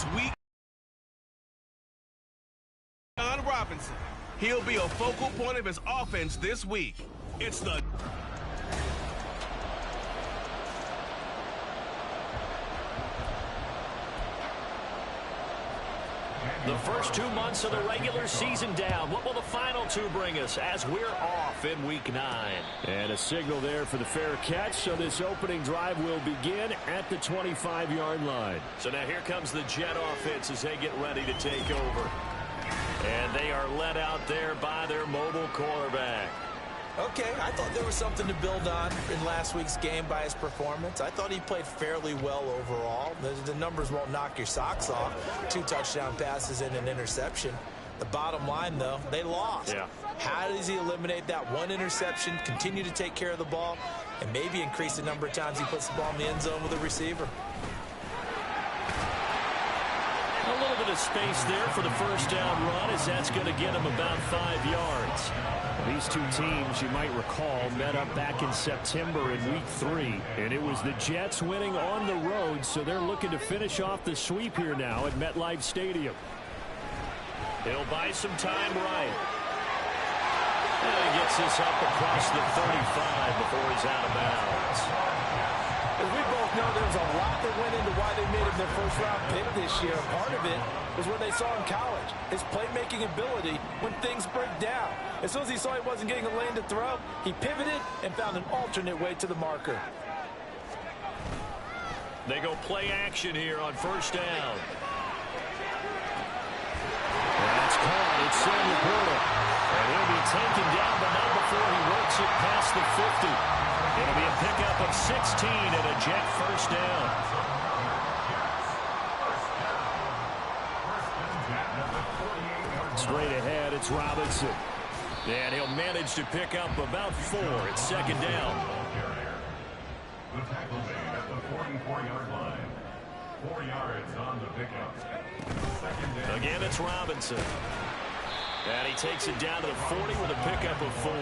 this week. Robinson. He'll be a focal point of his offense this week. It's the first 2 months of the regular season down. What will the final 2 bring us as we're off in Week 9? And a signal there for the fair catch, so this opening drive will begin at the 25-yard line. So now here comes the Jet offense as they get ready to take over. And they are led out there by their mobile quarterback. Okay, I thought there was something to build on in last week's game by his performance. I thought he played fairly well overall. The numbers won't knock your socks off. 2 touchdown passes and an interception. The bottom line, though, they lost. Yeah. How does he eliminate that 1 interception, continue to take care of the ball, and maybe increase the number of times he puts the ball in the end zone with a receiver? A little bit of space there for the first down run, as that's going to get him about 5 yards. These 2 teams, you might recall, met up back in September in Week 3, and it was the Jets winning on the road, so they're looking to finish off the sweep here now at MetLife Stadium. He'll buy some time right. And he gets this up across the 35 before he's out of bounds. As we both know, there's a lot that went into why they made him their first-round pick this year. Part of it was what they saw in college, his playmaking ability when things break down. As soon as he saw he wasn't getting a lane to throw, he pivoted and found an alternate way to the marker. They go play action here on first down. That's caught. It's Sam Laporta. And he'll be taken down, but not before he works it past the 50. It'll be a pickup of 16 and a Jet first down. Straight ahead, it's Robinson. And he'll manage to pick up about 4. It's second down. The tackle made at the 44-yard line. 4 yards on the pickup. Second down. Again, it's Robinson. And he takes it down to the 40 with a pickup of 4.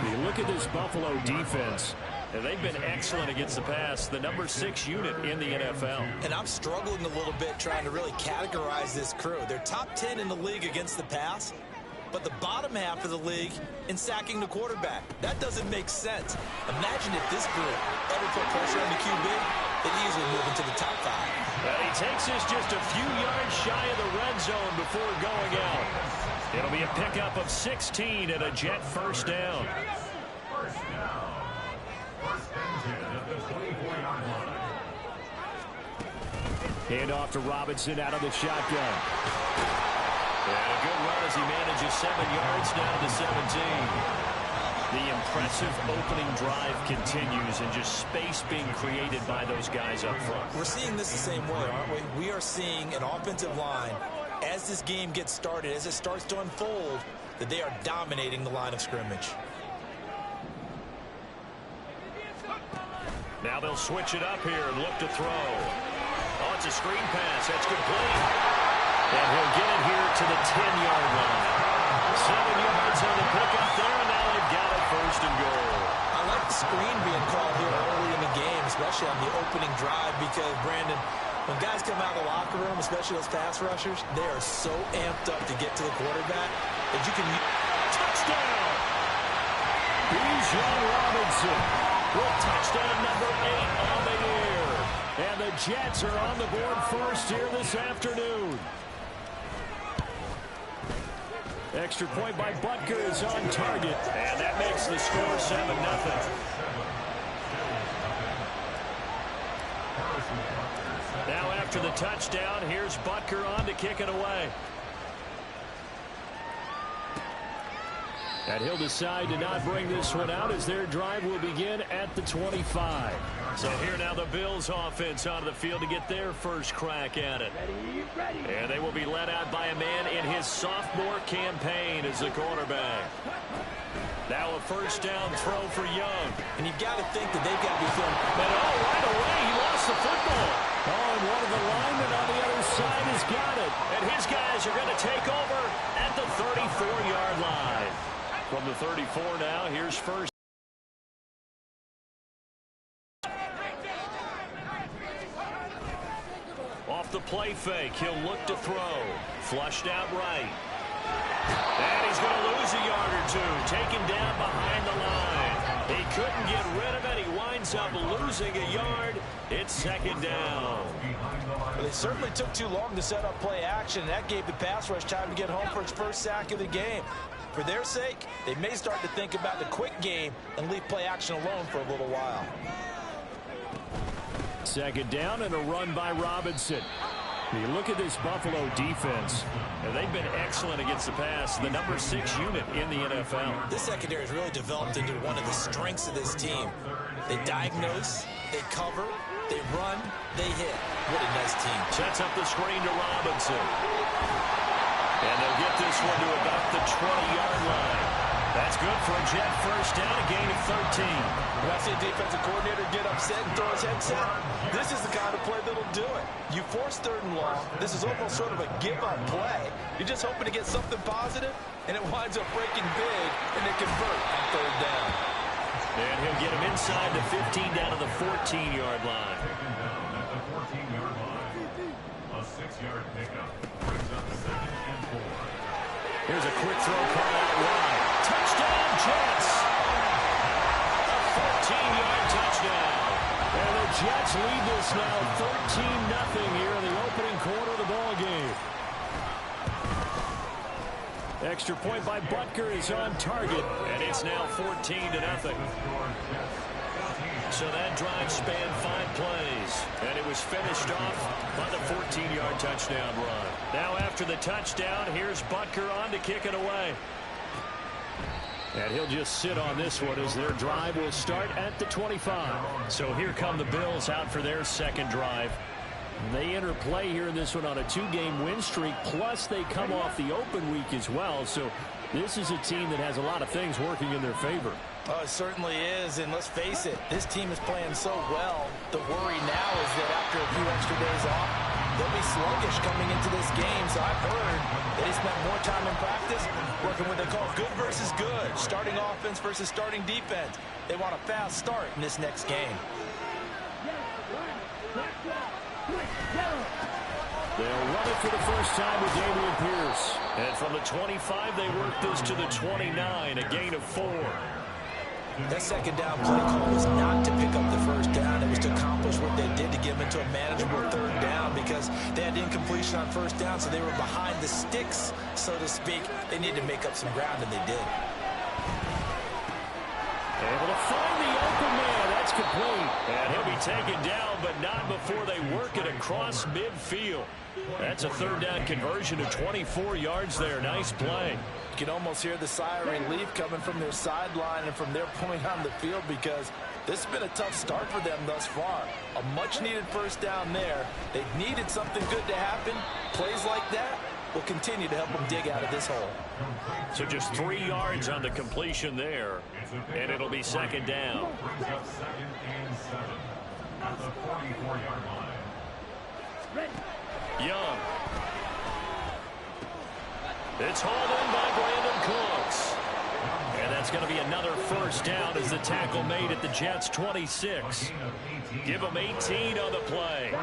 You look at this Buffalo defense. And they've been excellent against the pass, the number 6 unit in the NFL. And I'm struggling a little bit trying to really categorize this crew. They're top 10 in the league against the pass, but the bottom half of the league in sacking the quarterback. That doesn't make sense. Imagine if this group ever put pressure on the QB, they'd easily move into the top 5. Well, he takes this just a few yards shy of the red zone before going out. It'll be a pickup of 16 and a Jet first down. First down. First and 10 at the 24-yard line. Hand off to Robinson out of the shotgun. And a good run as he manages 7 yards down to 17. The impressive opening drive continues and just space being created by those guys up front. We're seeing this the same way, aren't we? We are seeing an offensive line, as this game gets started, as it starts to unfold, that they are dominating the line of scrimmage. Now they'll switch it up here and look to throw. Oh, it's a screen pass. That's complete. And he'll get it here to the 10-yard line. 7 yards on the pickup there, and now they've got it first and goal. I like the screen being called here early in the game, especially on the opening drive, because, Brandon, when guys come out of the locker room, especially those pass rushers, they are so amped up to get to the quarterback that you can... Touchdown! Bijan Robinson with touchdown number 8 on the year. And the Jets are on the board first here this afternoon. Extra point by Butker is on target. And that makes the score 7-0. Now after the touchdown, here's Butker on to kick it away. And he'll decide to not bring this one out as their drive will begin at the 25. So here now the Bills offense onto the field to get their first crack at it. And they will be led out by a man in his sophomore campaign as the quarterback. Now a first down throw for Young. And you've got to think that they've got to be feeling... But right away, he lost the football. Oh, and one of the linemen on the other side has got it. And his guys are going to take over at the 34-yard line. From the 34 now, here's first. Off the play fake. He'll look to throw. Flushed out right. And he's going to lose a yard or two. Taken down behind the line. He couldn't get rid of it. He winds up losing a yard. It's second down. Well, they certainly took too long to set up play action, and that gave the pass rush time to get home for its first sack of the game. For their sake, they may start to think about the quick game and leave play action alone for a little while. Second down and a run by Robinson. You look at this Buffalo defense. And they've been excellent against the pass, the number 6 unit in the NFL. This secondary has really developed into one of the strengths of this team. They diagnose, they cover, they run, they hit. What a nice team. Sets up the screen to Robinson. And they'll get this one to about the 20-yard line. That's good for a Jet first down, a gain of 13. When I see a defensive coordinator get upset and throw his headset, this is the kind of play that'll do it. You force 3rd and long. This is almost sort of a give-up play. You're just hoping to get something positive, and it winds up breaking big, and they convert on 3rd down. And he'll get him inside the 15 down to the 14-yard line. Taken down at the 14-yard line. A 6-yard pickup brings up 2nd and 4. Here's a quick throw call out wide. Touchdown, Jets! A 14-yard touchdown. And the Jets lead this now 13-0 here in the opening quarter of the ball game. Extra point by Butker is on target, and it's now 14-0. So that drive spanned 5 plays, and it was finished off by the 14-yard touchdown run. Now after the touchdown, here's Butker on to kick it away. And he'll just sit on this one as their drive will start at the 25. So here come the Bills out for their second drive. They enter play here in this one on a 2-game win streak, plus they come off the open week as well. So this is a team that has a lot of things working in their favor. Oh, it certainly is, and let's face it, this team is playing so well. The worry now is that after a few extra days off, they'll be sluggish coming into this game. So I've heard that they spent more time in practice working what they call good versus good, starting offense versus starting defense. They want a fast start in this next game. They'll run it for the first time with Dameon Pierce. And from the 25, they work this to the 29, a gain of 4. That second down play call was not to pick up the first down. It was to accomplish what they did to get them into a manageable 3rd down because they had incompletion on first down, so they were behind the sticks, so to speak. They needed to make up some ground, and they did. Able to find the open man. That's complete. And he'll be taken down, but not before they work it across midfield. That's a 3rd down conversion of 24 yards there. Nice play. You can almost hear the sigh of relief coming from their sideline and from their point on the field because this has been a tough start for them thus far. A much-needed first down there. They needed something good to happen. Plays like that will continue to help them dig out of this hole. So just 3 yards on the completion there, and it'll be second down. Brings up 2nd and 7 at the 44-yard line. Young. It's hauled in by Brandon Cooks. And that's going to be another first down as the tackle made at the Jets' 26. Give them 18 on the play.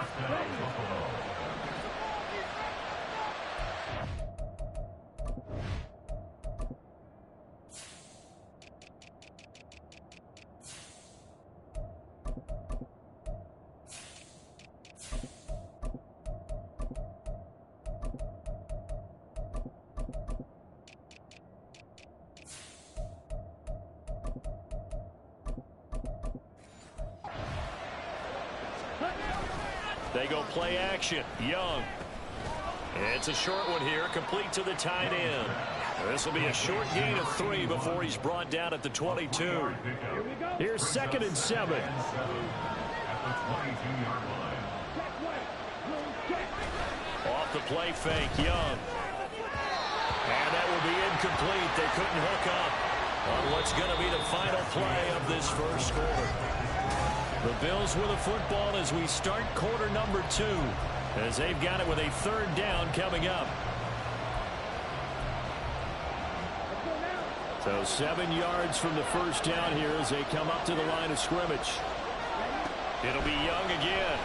They go play action. Young. It's a short one here, complete to the tight end. This will be a short gain of 3 before he's brought down at the 22. Here's 2nd and 7. At the 22-yard line. Off the play fake, Young. And that will be incomplete. They couldn't hook up on what's going to be the final play of this first quarter. The Bills with the football as we start quarter number 2, as they've got it with a 3rd down coming up. So 7 yards from the first down here as they come up to the line of scrimmage. It'll be Young again.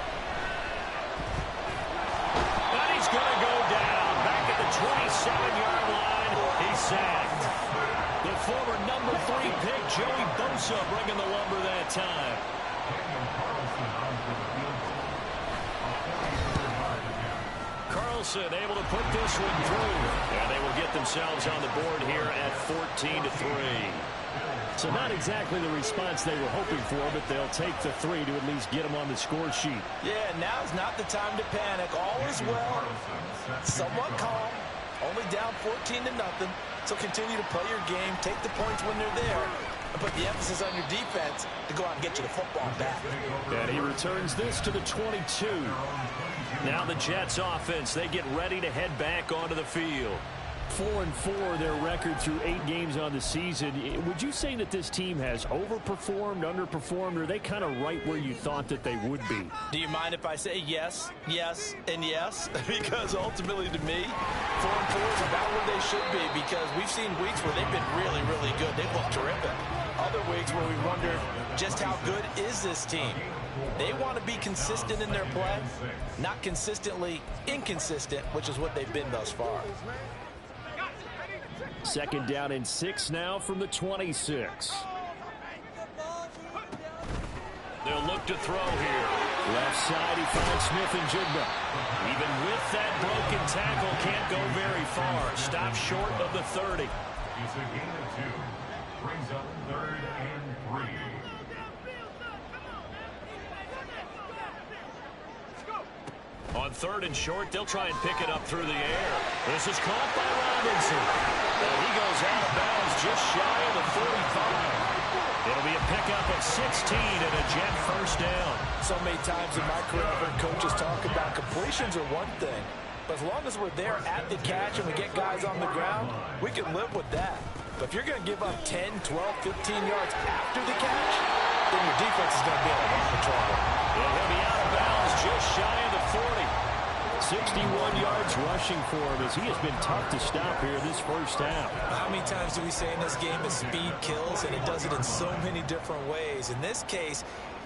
7-yard line. He's sacked. The former number 3 pick, Joey Bosa, bringing the lumber that time. Carlson able to put this one through. And they will get themselves on the board here at 14-3. So not exactly the response they were hoping for, but they'll take the 3 to at least get them on the score sheet. Yeah, now's not the time to panic. All is well. Somewhat calm. Only down 14-0. So continue to play your game. Take the points when they're there. And put the emphasis on your defense to go out and get you the football back. And he returns this to the 22. Now the Jets offense, they get ready to head back onto the field. 4-4 their record through 8 games on the season. Would you say that this team has overperformed, underperformed, or are they kind of right where you thought that they would be? Do you mind if I say yes, yes, and yes? Because ultimately to me, 4-4 is about where they should be, because we've seen weeks where they've been really, really good. They've looked terrific. Other weeks where we wondered just how good is this team? They want to be consistent in their play, not consistently inconsistent, which is what they've been thus far. 2nd down and 6 now from the 26. They'll look to throw here. Left side, he finds Smith and Jigba. Even with that broken tackle, can't go very far. Stop short of the 30. It's a gain of 2. Brings up 3rd and 3. On 3rd and short, they'll try and pick it up through the air. This is caught by Robinson. And he goes out of bounds just shy of the 45. It'll be a pickup of 16 and a Jet first down. So many times in my career, I've heard coaches talk about completions are one thing. But as long as we're there at the catch and we get guys on the ground, we can live with that. But if you're going to give up 10, 12, 15 yards after the catch, then your defense is going to be in a lot of trouble. He'll be out of bounds just shy of the 40. 61 yards rushing for him as he has been tough to stop here this first half. How many times do we say in this game that speed kills, and it does it in so many different ways? In this case,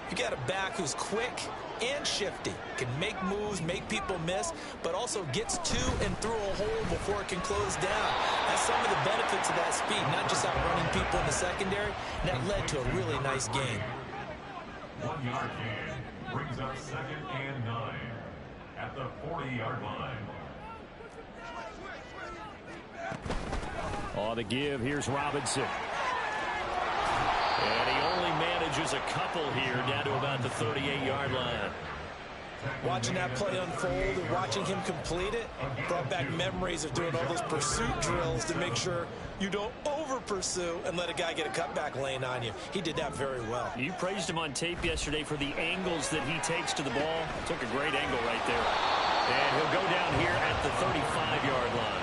you got a back who's quick and shifty, can make moves, make people miss, but also gets to and through a hole before it can close down. That's some of the benefits of that speed, not just outrunning people in the secondary. And that led to a really nice game. 1-yard gain brings up 2nd and 9 at the 40-yard line. On the give, here's Robinson. And he only manages a couple here down to about the 38-yard line. Watching that play unfold and watching him complete it brought back memories of doing all those pursuit drills to make sure you don't over-pursue and let a guy get a cutback lane on you. He did that very well. You praised him on tape yesterday for the angles that he takes to the ball. Took a great angle right there. And he'll go down here at the 35-yard line.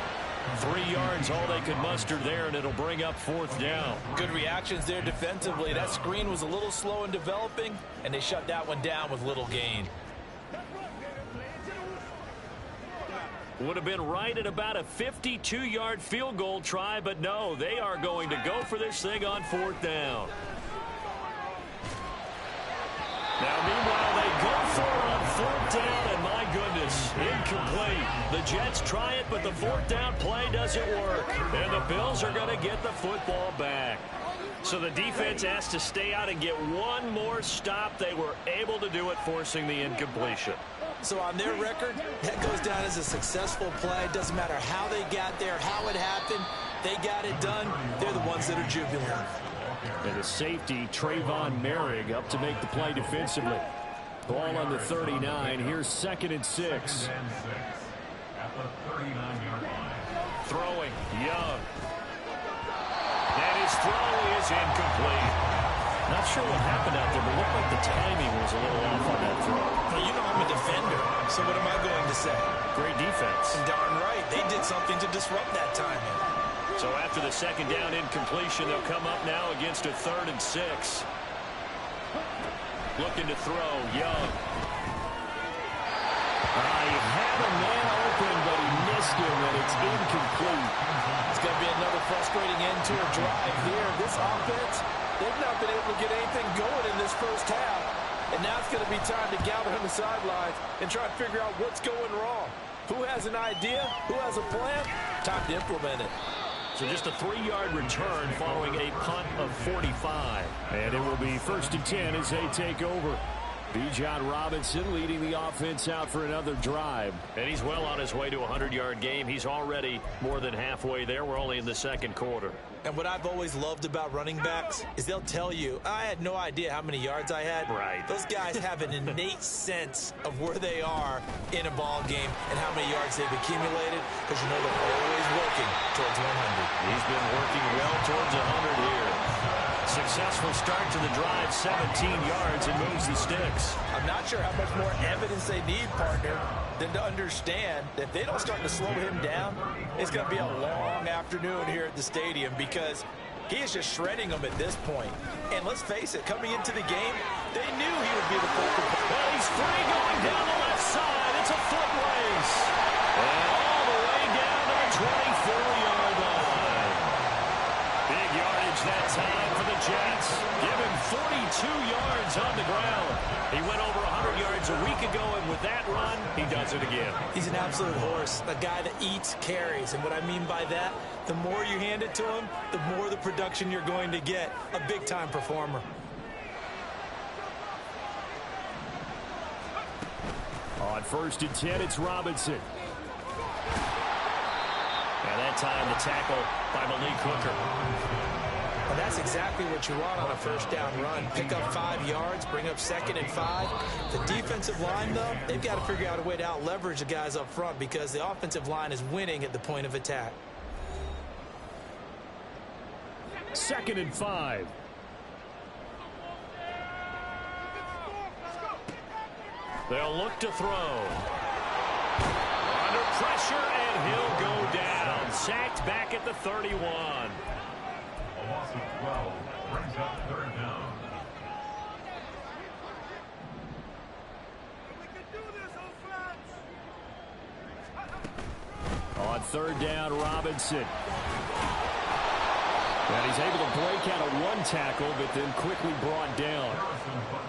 3 yards, all they could muster there, and it'll bring up 4th down. Good reactions there defensively. That screen was a little slow in developing, and they shut that one down with little gain. Would have been right at about a 52-yard field goal try, but no, they are going to go for this thing on 4th down. Now, meanwhile, they go for it on 4th down, and my goodness, incomplete. The Jets try it, but the 4th down play doesn't work. And the Bills are going to get the football back. So the defense asked to stay out and get one more stop. They were able to do it, forcing the incompletion. So on their record, that goes down as a successful play. Doesn't matter how they got there, how it happened. They got it done. They're the ones that are jubilant. And the safety, Trayvon Merrick, up to make the play defensively. Ball on the 39. Here's 2nd and 6. At the 39-yard line. Throwing, Young. And his throw is incomplete. Not sure what happened out there, but it looked like the timing was a little off on that throw. Well, you know I'm a defender, so what am I going to say? Great defense. And darn right, they did something to disrupt that timing. So after the 2nd down incompletion, they'll come up now against a 3rd and 6. Looking to throw, Young. He had a man open, but he missed him, and it's incomplete. It's going to be another frustrating end to a drive here. This offense, they've not been able to get anything going in this first half. And now it's going to be time to gather on the sidelines and try to figure out what's going wrong. Who has an idea? Who has a plan? Time to implement it. So just a 3-yard return following a punt of 45. And it will be 1st and 10 as they take over. Bijan Robinson leading the offense out for another drive. And he's well on his way to a 100-yard game. He's already more than halfway there. We're only in the second quarter. And what I've always loved about running backs is they'll tell you, I had no idea how many yards I had. Right. Those guys have an innate sense of where they are in a ball game and how many yards they've accumulated, because you know they're always working towards 100. He's been working well towards 100 here. Successful start to the drive, 17 yards, and moves the sticks. I'm not sure how much more evidence they need, partner, than to understand that if they don't start to slow him down, it's going to be a long afternoon here at the stadium, because he is just shredding them at this point. And let's face it, coming into the game, they knew he would be the focal point. Well, he's free going down the left side. It's a foot race. And all the way down to the 24-yard line. Big yardage that time for the Jets. Give him 42 yards on the ground. He went over 100 yards a week ago, and with that run, he does it again. He's an absolute horse, a guy that eats carries. And what I mean by that, the more you hand it to him, the more the production you're going to get. A big-time performer. On 1st and 10, it's Robinson. And that time the tackle by Malik Hooker. And that's exactly what you want on a first down run. Pick up 5 yards, bring up 2nd and 5. The defensive line, though, they've got to figure out a way to out-leverage the guys up front, because the offensive line is winning at the point of attack. 2nd and 5. They'll look to throw. Under pressure, and he'll go down. Sacked back at the 31. A loss of 12 brings up 3rd down. On 3rd down, Robinson. And he's able to break out of 1 tackle, but then quickly brought down.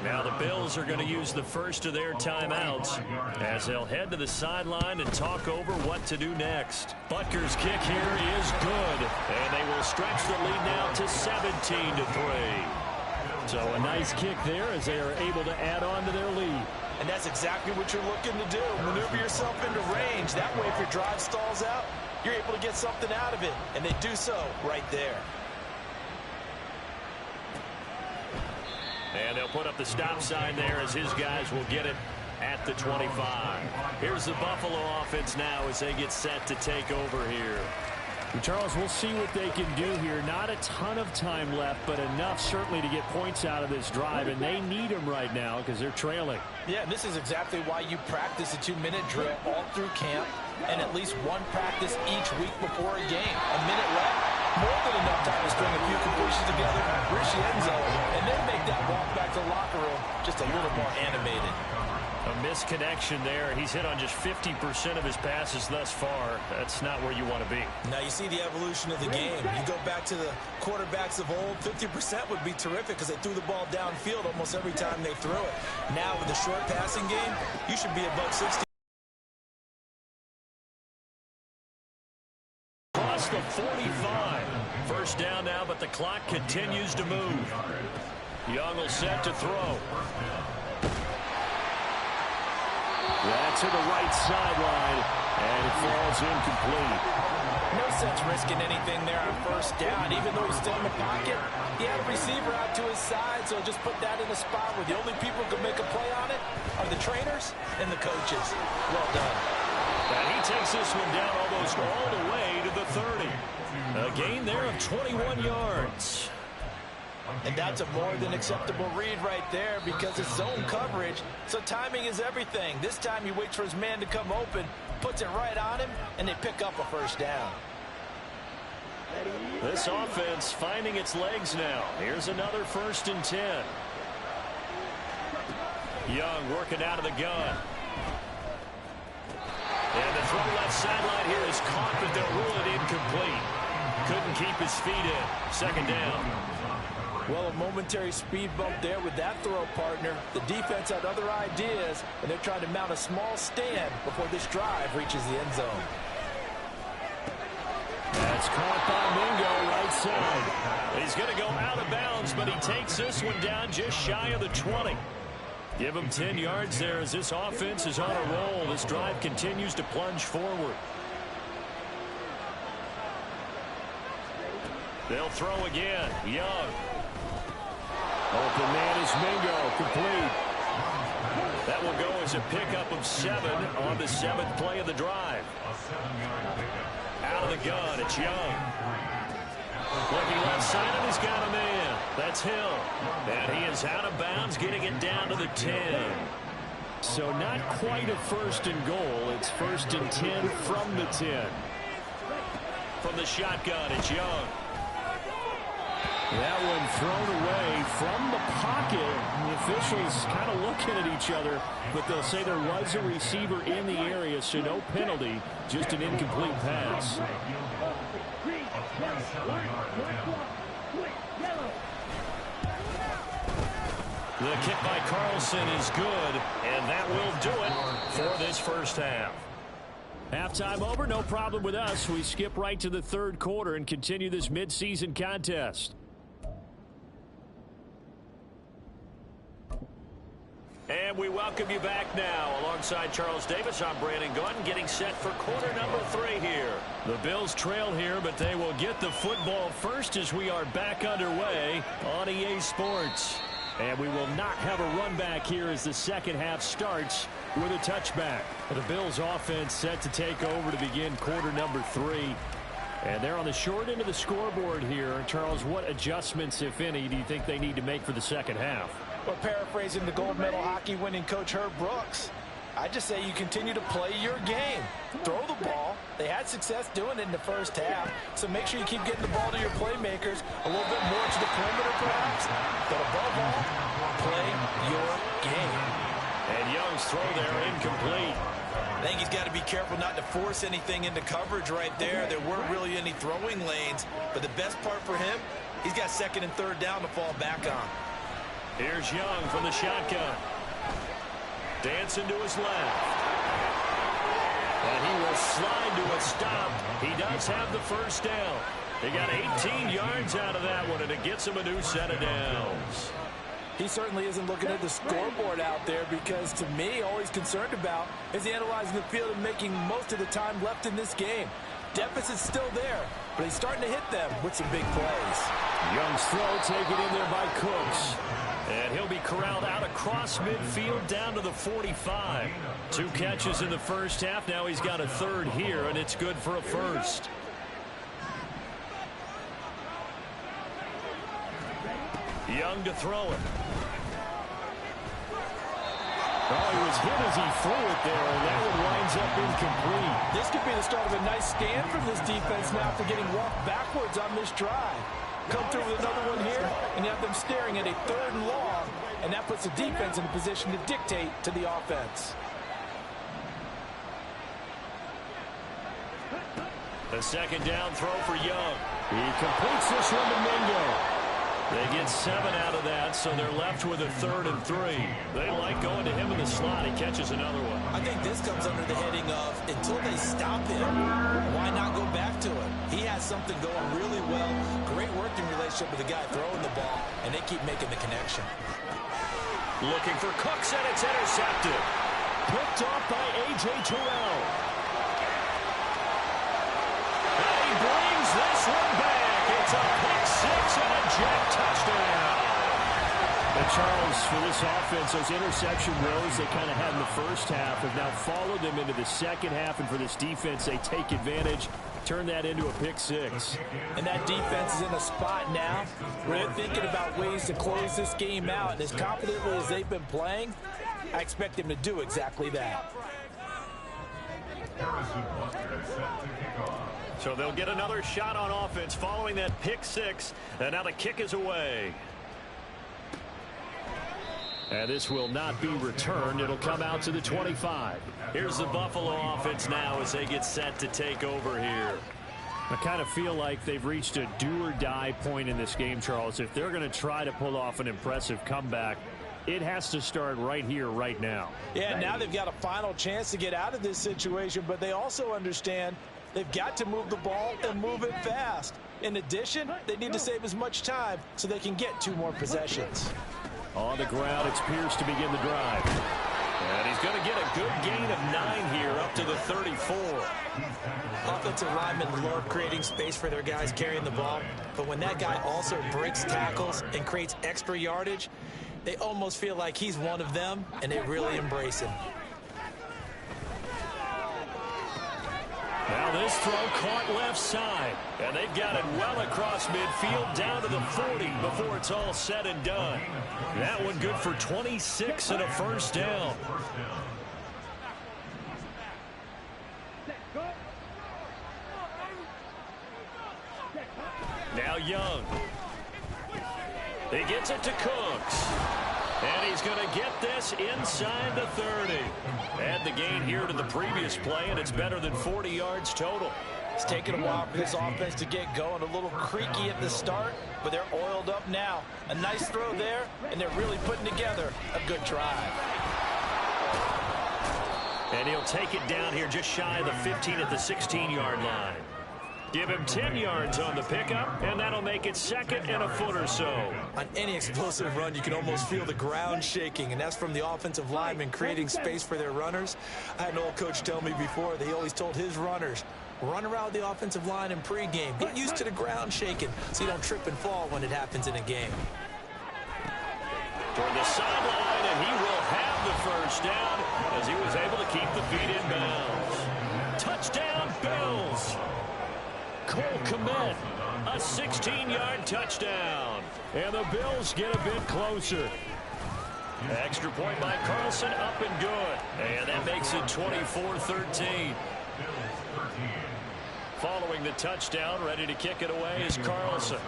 Now the Bills are going to use the first of their timeouts as they'll head to the sideline and talk over what to do next. Butker's kick here is good, and they will stretch the lead now to 17-3. So a nice kick there as they are able to add on to their lead. And that's exactly what you're looking to do. Maneuver yourself into range. That way, if your drive stalls out, you're able to get something out of it. And they do so right there. And they'll put up the stop sign there as his guys will get it at the 25. Here's the Buffalo offense now as they get set to take over here. Charles, we'll see what they can do here. Not a ton of time left, but enough certainly to get points out of this drive, and they need them right now because they're trailing. Yeah, and this is exactly why you practice a 2-minute drill all through camp and at least 1 practice each week before a game. A minute left, more than enough time to string a few completions together, reach the end zone, and then make that walk back to the locker room just a little more animated. A misconnection there. He's hit on just 50% of his passes thus far. That's not where you want to be. Now you see the evolution of the game. You go back to the quarterbacks of old, 50% would be terrific because they threw the ball downfield almost every time they threw it. Now with the short passing game, you should be above 60. Across the 45. First down now, but the clock continues to move. Young will set to throw. Yeah, to the right sideline, and it falls incomplete. No sense risking anything there on first down. Even though he's still in the pocket, he had a receiver out to his side, so just put that in a spot where the only people who can make a play on it are the trainers and the coaches. Well done. And he takes this one down almost all the way to the 30. A gain there of 21 yards. And that's a more than acceptable read right there because it's zone coverage, so timing is everything. This time he waits for his man to come open, puts it right on him, and they pick up a first down. This offense finding its legs now. Here's another 1st and 10. Young working out of the gun. And the throw left sideline here is caught, but they'll rule it incomplete. Couldn't keep his feet in. 2nd down. Well, a momentary speed bump there with that throw, partner. The defense had other ideas, and they're trying to mount a small stand before this drive reaches the end zone. That's caught by Mingo right side. He's going to go out of bounds, but he takes this one down just shy of the 20. Give him 10 yards there as this offense is on a roll. This drive continues to plunge forward. They'll throw again. Young. Open man is Mingo. Complete. That will go as a pickup of 7 on the 7th play of the drive. Out of the gun, it's Young. Looking left side, and he's got a man. That's Hill. And he is out of bounds, getting it down to the 10. So not quite a first and goal. It's first and 10 from the 10. From the shotgun, it's Young. That one thrown away from the pocket. The officials kind of looking at each other, but they'll say there was a receiver in the area, so no penalty, just an incomplete pass. The kick by Carlson is good, and that will do it for this first half. Halftime over, no problem with us. We skip right to the third quarter and continue this midseason contest. And we welcome you back now. Alongside Charles Davis, I'm Brandon Gunn, getting set for quarter number 3 here. The Bills trail here, but they will get the football first as we are back underway on EA Sports. And we will not have a run back here as the second half starts with a touchback. The Bills offense set to take over to begin quarter number 3. And they're on the short end of the scoreboard here. Charles, what adjustments, if any, do you think they need to make for the second half? Well, paraphrasing the gold medal hockey winning coach Herb Brooks, I just say you continue to play your game. Throw the ball. They had success doing it in the first half, so make sure you keep getting the ball to your playmakers, a little bit more to the perimeter perhaps, but above all, play your game. And Young's throw there incomplete. I think he's got to be careful not to force anything into coverage right there. There weren't really any throwing lanes, but the best part for him, he's got second and third down to fall back on. Here's Young from the shotgun. Dancing to his left. And he will slide to a stop. He does have the first down. He got 18 yards out of that one, and it gets him a new set of downs. He certainly isn't looking at the scoreboard out there because, to me, all he's concerned about is analyzing the field and making most of the time left in this game. Deficit's still there, but he's starting to hit them with some big plays. Young's throw taken in there by Cooks. And he'll be corralled out across midfield down to the 45. 2 catches in the first half. Now he's got a third here, and it's good for a first. Young to throw it. Oh, he was hit as he threw it there, and that one winds up incomplete. This could be the start of a nice stand from this defense now for getting walked backwards on this drive. Come through with another one here, and you have them staring at a third and long, and that puts the defense in a position to dictate to the offense. A second down throw for Young. He completes this one to Mingo. They get 7 out of that, so they're left with a 3rd and 3. They like going to him in the slot. He catches another one. I think this comes under the heading of, until they stop him, why not go back to him? He has something going really well. Great working relationship with the guy throwing the ball, and they keep making the connection. Looking for Cooks, and it's intercepted. Picked off by A.J. Terrell. And he brings this one back. It's a pick 6 and a jet touchdown. And Charles, for this offense, those interception rows they kind of had in the first half have now followed them into the second half, and for this defense, they take advantage, turn that into a pick 6. And that defense is in a spot now where they're thinking about ways to close this game out, and as confidently as they've been playing, I expect them to do exactly that. So they'll get another shot on offense following that pick 6, and now the kick is away. And this will not be returned. It'll come out to the 25. Here's the Buffalo offense now as they get set to take over here. I kind of feel like they've reached a do-or-die point in this game, Charles. If they're going to try to pull off an impressive comeback, it has to start right here, right now. Yeah, now they've got a final chance to get out of this situation, but they also understand They've got to move the ball and move it fast. In addition, they need to save as much time so they can get 2 more possessions. On the ground, it's Pierce to begin the drive. And he's going to get a good gain of 9 here up to the 34. Offensive linemen love creating space for their guys carrying the ball, but when that guy also breaks tackles and creates extra yardage, they almost feel like he's one of them, and they really embrace him. Now this throw caught left side, and they've got it well across midfield down to the 40 before it's all said and done. That one good for 26 and a first down. Now Young. He gets it to Cooks. And he's going to get this inside the 30. Add the gain here to the previous play, and it's better than 40 yards total. It's taken a while for this offense to get going. A little creaky at the start, but they're oiled up now. A nice throw there, and they're really putting together a good drive. And he'll take it down here just shy of the 15 at the 16-yard line. Give him 10 yards on the pickup, and that'll make it 2nd and a foot or so. On any explosive run, you can almost feel the ground shaking, and that's from the offensive linemen creating space for their runners. I had an old coach tell me before, they always told his runners, run around the offensive line in pregame. Get used to the ground shaking so you don't trip and fall when it happens in a game. Toward the sideline, and he will have the first down as he was able to keep the feet in bounds. Touchdown, Bills. Cole Kmet, a 16-yard touchdown. And the Bills get a bit closer. Extra point by Carlson, up and good. And that makes it 24-13. Following the touchdown, ready to kick it away is Carlson.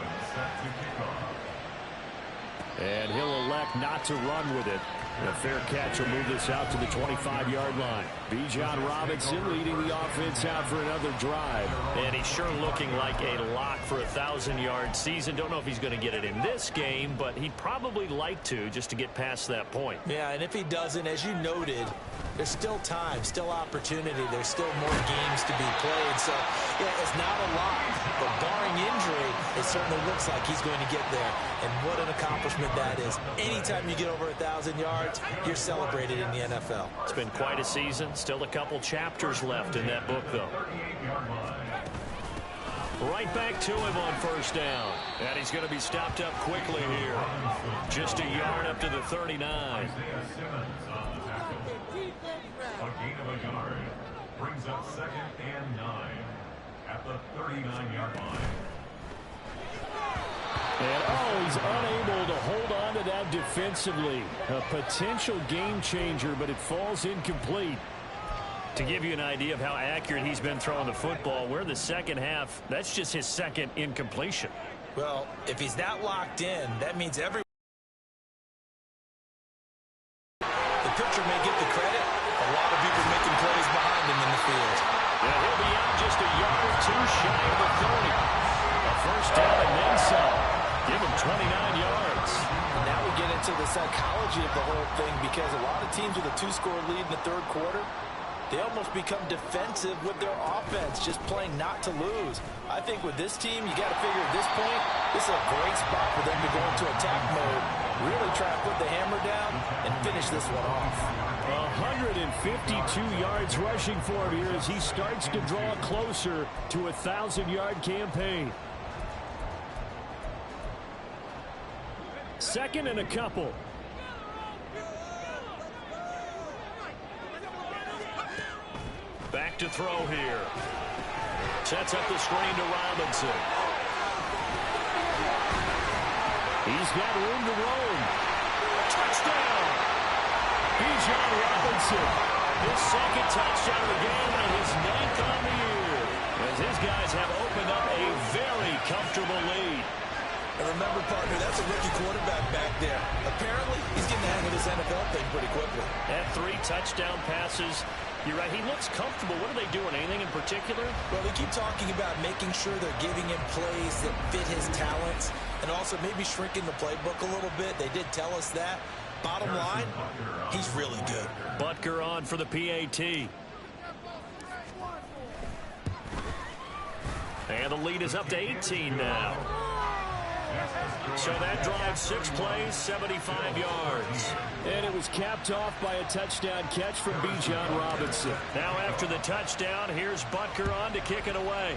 And he'll elect not to run with it. A fair catch will move this out to the 25-yard line. Bijan Robinson leading the offense out for another drive. And he's sure looking like a lock for a 1,000-yard season. Don't know if he's going to get it in this game, but he'd probably like to just to get past that point. Yeah, and if he doesn't, as you noted, there's still time, still opportunity. There's still more games to be played. So, yeah, it's not a lot. But barring injury, it certainly looks like he's going to get there. And what an accomplishment that is. Anytime you get over 1,000 yards, you're celebrated in the NFL. It's been quite a season. Still a couple chapters left in that book, though. Right back to him on first down. And he's going to be stopped up quickly here. Just a yard up to the 39. A gain of a yard brings up 2nd and 9 at the 39-yard line. And he's unable to hold on to that defensively. A potential game changer, but it falls incomplete. To give you an idea of how accurate he's been throwing the football, we're in the second half. That's just his 2nd incompletion. Well, if he's that locked in, that means every the pitcher may get the credit. A lot of people making plays behind him in the field. Yeah, he'll be out just a yard or 2 shy of the 30. A first down and then some. Give him 29 yards. Now we get into the psychology of the whole thing, because a lot of teams with a 2-score lead in the 3rd quarter, they almost become defensive with their offense, just playing not to lose. I think with this team, you got to figure at this point, this is a great spot for them to go into attack mode, really try to put the hammer down and finish this one off. 152 yards rushing for him here as he starts to draw closer to a 1,000-yard campaign. 2nd and a couple. Back to throw here. Sets up the screen to Robinson. He's got room to roam. Touchdown! Bijan Robinson. His 2nd touchdown of the game and his 9th on the year. As his guys have opened up a very comfortable lead. And remember, partner, that's a rookie quarterback back there. Apparently, he's getting the hang of this NFL thing pretty quickly. Had 3 touchdown passes. You're right, he looks comfortable. What are they doing? Anything in particular? Well, they keep talking about making sure they're giving him plays that fit his talents and also maybe shrinking the playbook a little bit. They did tell us that. Bottom line, he's really good. Butker on for the PAT. And the lead is up to 18 now. So that drive, 6 plays, 75 yards. And it was capped off by a touchdown catch from Bijan Robinson. Now after the touchdown, here's Butker on to kick it away.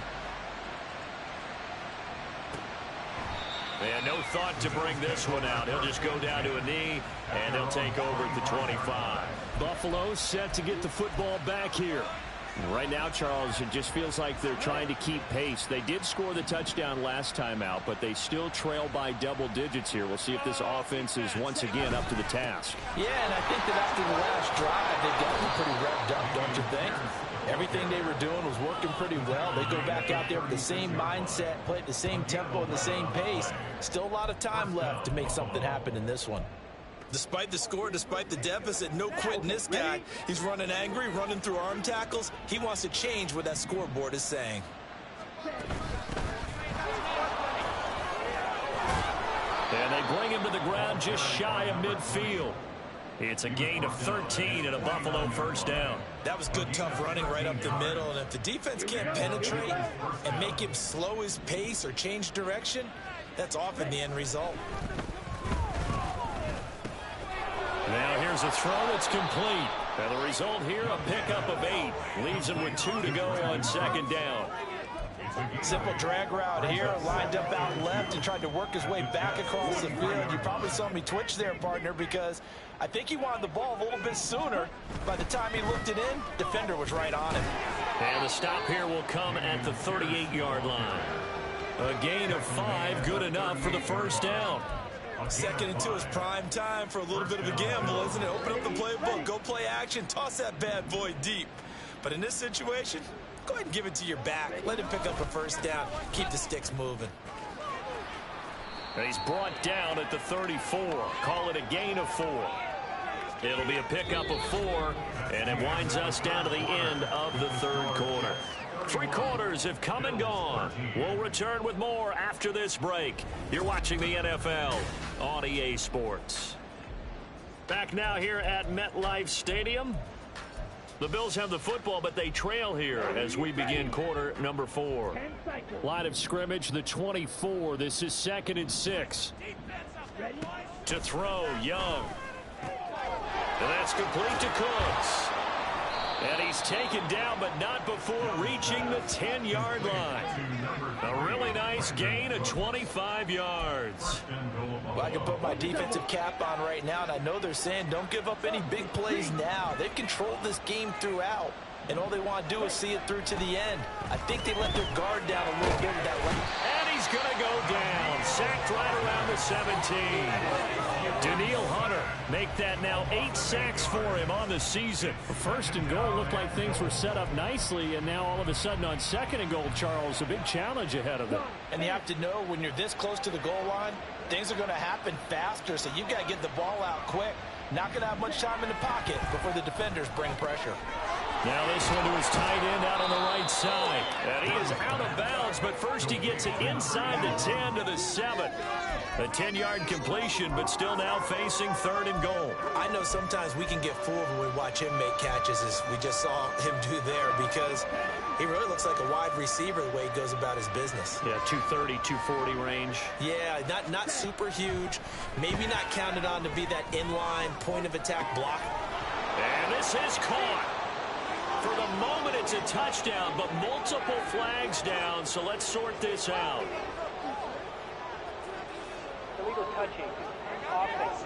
And no thought to bring this one out. He'll just go down to a knee, and he'll take over at the 25. Buffalo set to get the football back here. Right now, Charles, it just feels like they're trying to keep pace. They did score the touchdown last time out, but they still trail by double digits here. We'll see if this offense is once again up to the task. Yeah, and I think that after the last drive, they've got to be pretty revved up, don't you think? Everything they were doing was working pretty well. They go back out there with the same mindset, play at the same tempo and the same pace. Still a lot of time left to make something happen in this one. Despite the score, despite the deficit, no quitting this guy. He's running angry, running through arm tackles. He wants to change what that scoreboard is saying. And they bring him to the ground just shy of midfield. It's a gain of 13 and a Buffalo first down. That was good, tough running right up the middle. And if the defense can't penetrate and make him slow his pace or change direction, that's often the end result. Now here's a throw that's complete. And the result here, a pickup of 8. Leaves him with 2 to go on second down. Simple drag route here, lined up out left and tried to work his way back across the field. You probably saw me twitch there, partner, because I think he wanted the ball a little bit sooner. By the time he looked it in, defender was right on him. And the stop here will come at the 38-yard line. A gain of 5, good enough for the first down. Second and 2 is prime time for a little bit of a gamble, isn't it? Open up the playbook, go play action, toss that bad boy deep. But in this situation, go ahead and give it to your back. Let him pick up a first down. Keep the sticks moving. And he's brought down at the 34. Call it a gain of 4. It'll be a pickup of 4, and it winds us down to the end of the third quarter. 3 quarters have come and gone. We'll return with more after this break. You're watching the NFL on EA Sports. Back now here at MetLife Stadium. The Bills have the football, but they trail here as we begin quarter number 4. Line of scrimmage, the 24. This is 2nd and 6. To throw, Young. And that's complete to Cooks. And he's taken down, but not before reaching the 10-yard line. A really nice gain of 25 yards. Well, I can put my defensive cap on right now, and I know they're saying don't give up any big plays now. They've controlled this game throughout, and all they want to do is see it through to the end. I think they let their guard down a little bit with that one. And he's going to go down. Sacked right around the 17. Daniil Hunter make that now 8 sacks for him on the season. First and goal looked like things were set up nicely, and now all of a sudden on 2nd and goal, Charles, a big challenge ahead of them. And you have to know when you're this close to the goal line, things are going to happen faster, so you've got to get the ball out quick. Not going to have much time in the pocket before the defenders bring pressure. Now this one to his tight end out on the right side. And he is out of bounds, but first he gets it inside the 10 to the 7. A 10-yard completion, but still now facing 3rd and goal. I know sometimes we can get fooled when we watch him make catches, as we just saw him do there, because he really looks like a wide receiver the way he goes about his business. Yeah, 230, 240 range. Yeah, not super huge. Maybe not counted on to be that inline point-of-attack block. And this is caught. For the moment, it's a touchdown, but multiple flags down, so let's sort this out. Illegal touching. Offense.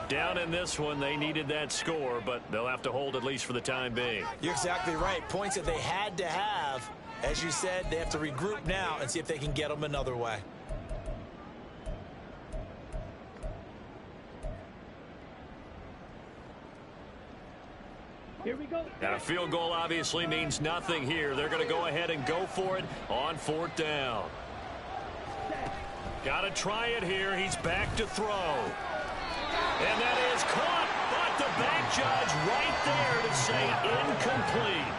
Down in this one, they needed that score, but they'll have to hold at least for the time being. You're exactly right. Points that they had to have. As you said, they have to regroup now and see if they can get them another way. Here we go. And a field goal obviously means nothing here. They're going to go ahead and go for it on 4th down. Got to try it here. He's back to throw. And that is caught, but the back judge right there to say incomplete.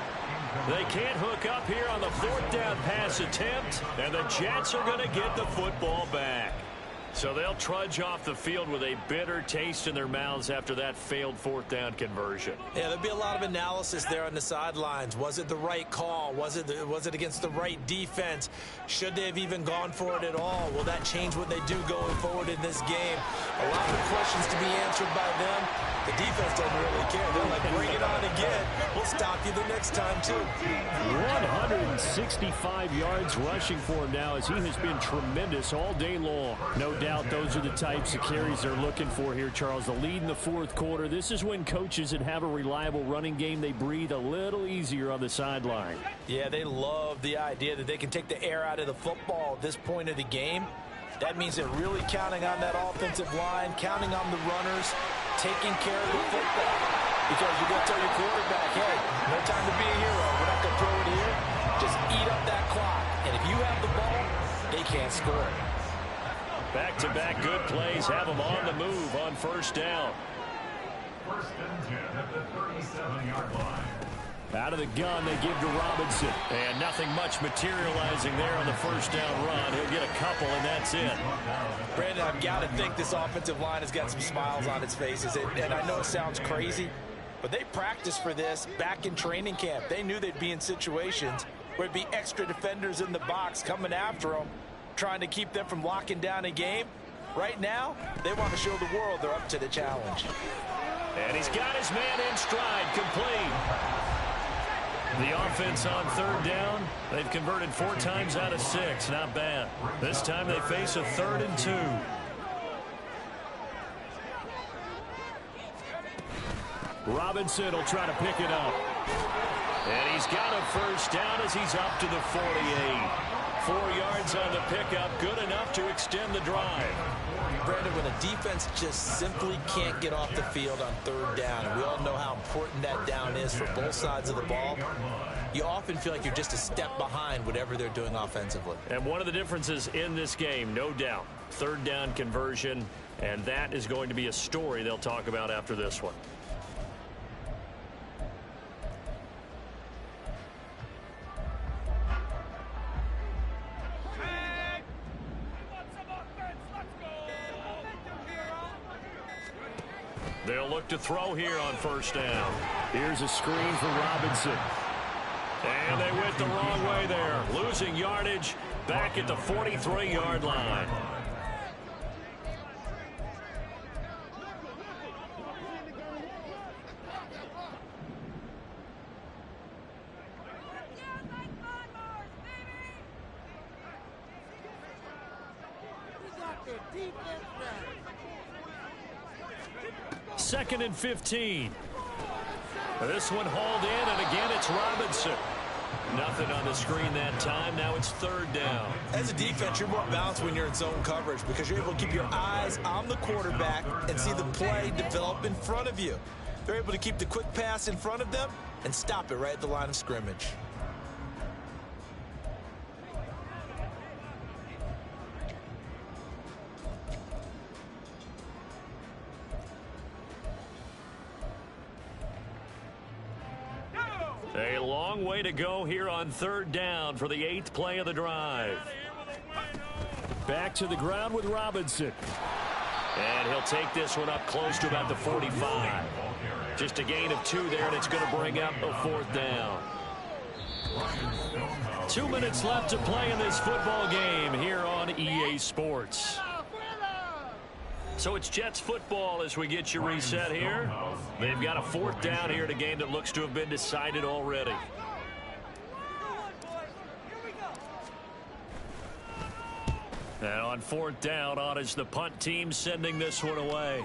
They can't hook up here on the 4th down pass attempt, and the Jets are going to get the football back. So they'll trudge off the field with a bitter taste in their mouths after that failed fourth down conversion. Yeah, there'll be a lot of analysis there on the sidelines. Was it the right call? Was it against the right defense? Should they have even gone for it at all? Will that change what they do going forward in this game? A lot of questions to be answered by them. The defense doesn't really care. They're like, bring it on again. We'll stop you the next time, too. 165 yards rushing for him now as he has been tremendous all day long. No doubt those are the types of carries they're looking for here, Charles. The lead in the fourth quarter. This is when coaches that have a reliable running game, they breathe a little easier on the sideline. Yeah, they love the idea that they can take the air out of the football at this point of the game. That means they're really counting on that offensive line, counting on the runners, taking care of the football. Because you're going to tell your quarterback, hey, no time to be a hero. We're not going to throw it here. Just eat up that clock. And if you have the ball, they can't score. Back-to-back good plays have them on the move on first down. First and 10 at the 37-yard line. Out of the gun, they give to Robinson. And nothing much materializing there on the first down run. He'll get a couple, and that's it. Brandon, I've got to think this offensive line has got some smiles on its faces. And I know it sounds crazy, but they practiced for this back in training camp. They knew they'd be in situations where it'd be extra defenders in the box coming after them, trying to keep them from locking down a game. Right now, they want to show the world they're up to the challenge. And he's got his man in stride, complete. The offense on third down, they've converted 4 times out of 6. Not bad. This time they face a 3rd and 2. Robinson will try to pick it up. And he's got a first down as he's up to the 48. 4 yards on the pickup, good enough to extend the drive. Brandon, when a defense just simply can't get off the field on third down, and we all know how important that down is for both sides of the ball, you often feel like you're just a step behind whatever they're doing offensively. And one of the differences in this game, no doubt, third down conversion, and that is going to be a story they'll talk about after this one. They'll look to throw here on first down. Here's a screen for Robinson. And they went the wrong way there. Losing yardage back at the 43-yard line. Second and 15. This one hauled in, and again it's Robinson. Nothing on the screen that time. Now it's third down. As a defense, you're more balanced when you're in zone coverage because you're able to keep your eyes on the quarterback and see the play develop in front of you. They're able to keep the quick pass in front of them and stop it right at the line of scrimmage. A long way to go here on third down for the 8th play of the drive. Back to the ground with Robinson. And he'll take this one up close to about the 45. Just a gain of 2 there, and it's going to bring up a 4th down. 2 minutes left to play in this football game here on EA Sports. So it's Jets football as we get you reset here. They've got a 4th down here in a game that looks to have been decided already. And on 4th down, on is the punt team sending this one away.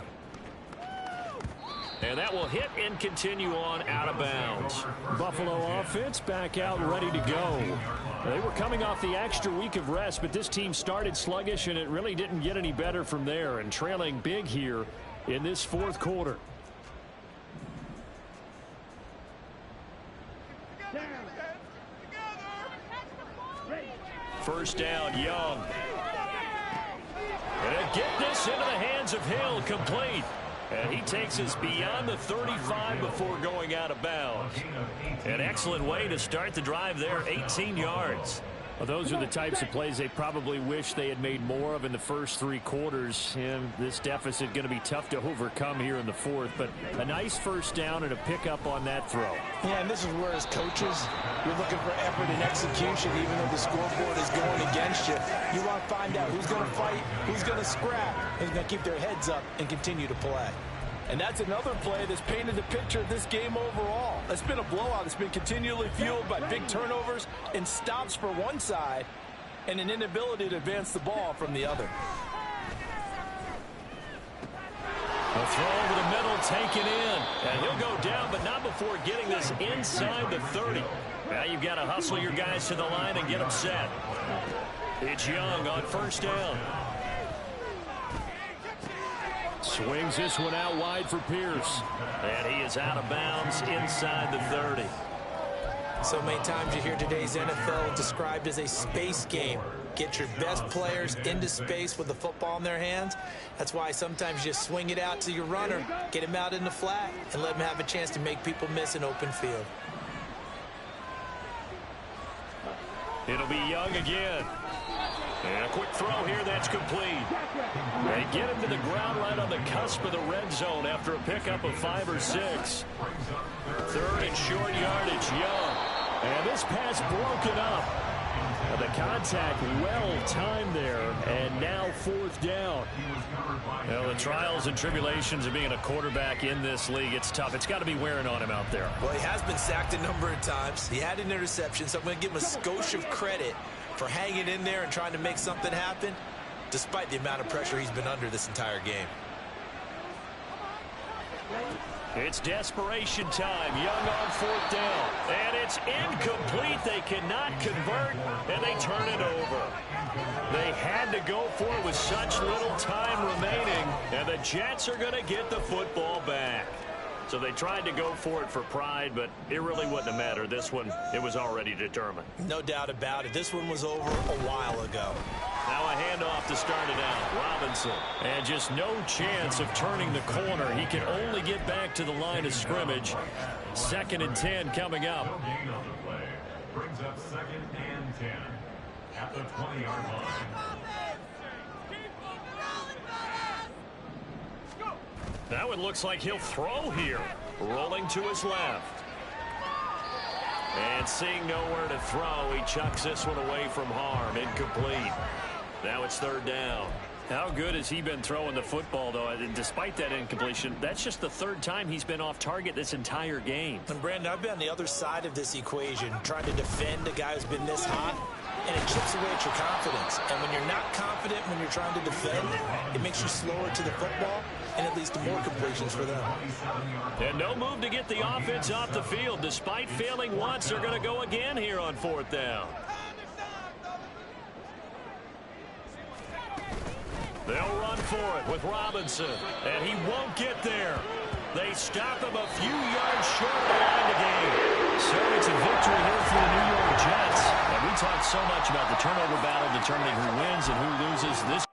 And that will hit and continue on out of bounds. Buffalo offense back out ready to go. They were coming off the extra week of rest, but this team started sluggish, and it really didn't get any better from there, and trailing big here in this 4th quarter. First down, Young. And get this into the hands of Hill, complete. And he takes us beyond the 35 before going out of bounds. An excellent way to start the drive there, 18 yards. Well, those are the types of plays they probably wish they had made more of in the first 3 quarters. And this deficit going to be tough to overcome here in the fourth. But a nice first down and a pickup on that throw. Yeah, and this is where as coaches, you're looking for effort and execution, even though the scoreboard is going against you. You want to find out who's going to fight, who's going to scrap, who's going to keep their heads up and continue to play. And that's another play that's painted the picture of this game overall. It's been a blowout. It's been continually fueled by big turnovers and stops for one side and an inability to advance the ball from the other. A throw over the middle, taken in. And he'll go down, but not before getting this inside the 30. Now you've got to hustle your guys to the line and get them set. It's Young on first down. Swings this one out wide for Pierce. And he is out of bounds inside the 30. So many times you hear today's NFL described as a space game. Get your best players into space with the football in their hands. That's why sometimes you just swing it out to your runner, get him out in the flat, and let him have a chance to make people miss an open field. It'll be Young again. And a quick throw here, that's complete. They get him to the ground right on the cusp of the red zone after a pickup of 5 or 6. Third and short yardage, Young. And this pass broken up. And the contact well timed there, and now fourth down. Well, the trials and tribulations of being a quarterback in this league, it's tough. It's got to be wearing on him out there. Well, he has been sacked a number of times. He had an interception, so I'm going to give him a skosh of credit for hanging in there and trying to make something happen, despite the amount of pressure he's been under this entire game. It's desperation time. Young on fourth down. And it's incomplete. They cannot convert, and they turn it over. They had to go for it with such little time remaining, and the Jets are going to get the football back. So they tried to go for it for pride, but it really wouldn't have mattered. This one, it was already determined. No doubt about it. This one was over a while ago. Now a handoff to start it out. Robinson. And just no chance of turning the corner. He can only get back to the line of scrimmage. 2nd and 10 coming up. Brings up 2nd and 10 at the 20-yard line. Now it looks like he'll throw here. Rolling to his left. And seeing nowhere to throw, he chucks this one away from harm. Incomplete. Now it's 3rd down. How good has he been throwing the football, though? And despite that incompletion, that's just the 3rd time he's been off target this entire game. And Brandon, I've been on the other side of this equation, trying to defend a guy who's been this hot, and it chips away at your confidence. And when you're not confident when you're trying to defend, it makes you slower to the football, and it leads to more completions for them. And no move to get the offense off the field. Despite failing once, they're going to go again here on 4th down. They'll run for it with Robinson, and he won't get there. They stop him a few yards short of the line to gain. So it's a victory here for the New York Jets. And we talked so much about the turnover battle determining who wins and who loses this.